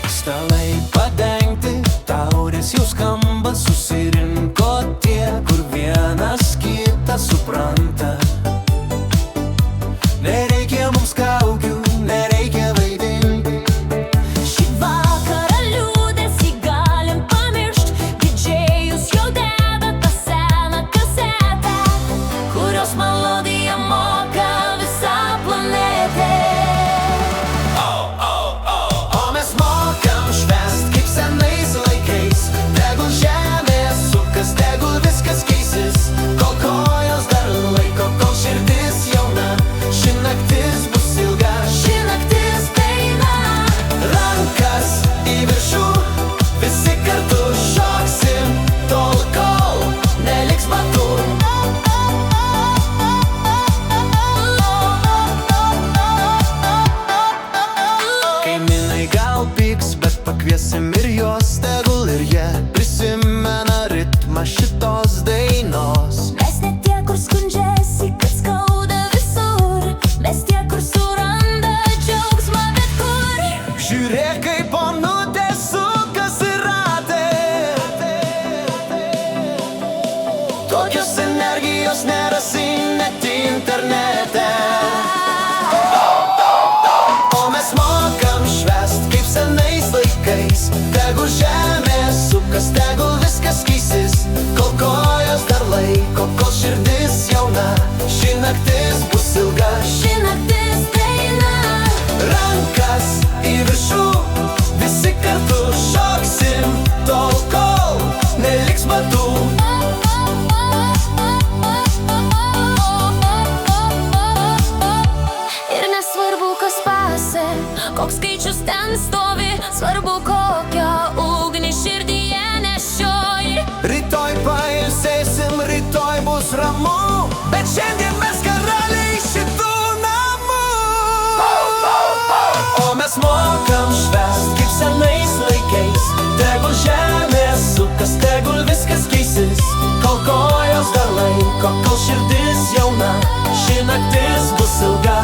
Stalai padengti, taurės jau skamba, susirinko tie, kur vienas kitą supranta. Nereikia mums kaukių, nereikia vaidinti. Šį vakarą liūdesį galim pamiršt, didžėjus jau deda tą seną kasetę, kurios melodiją moka visa planetė. O mes mokam švęst kaip senais laikais. Tegul žemė sukas, tegul viskas keisis, kol kojos dar laiko, kol širdis jauna. Ši naktis bus ilga, Ši naktis daina, rankas į viršų, visi kartu šoksim, tol kol neliks batų. Kaimynai gal pyks, bet pakviesim ir juos, tegul ir jie prisimena ritmą šitos dainos. mes ne tie, kur skundžiasi, kad skauda visur, mes tie, kur suranda džiaugsmą bet kur. Žiūrėk, kaip onutė sukasi ratai. Tokios energijos nerasi net internete. O mes mokam švęst kaip senais laikais. Tegul žemė sukas, tegul viskas keisis, kol kojos dar laiko, kol širdis jauna. Ši naktis bus ilga, Ši naktis daina, rankas į viršų, visi kartu šoksim, tol kol neliks batų. ir nesvarbu, kas pase, koks skaičius ten stovi, svarbu, kokią ugnį širdyje nešioji. Rytoj pailsėsim, rytoj bus ramu, bet šiandien mes karaliai šitų namų. O mes mokam švęst kaip senais laikais. Tegul žemė sukas, tegul viskas keisis, kol kojos dar laiko, kol širdis jauna. Ši naktis bus ilga,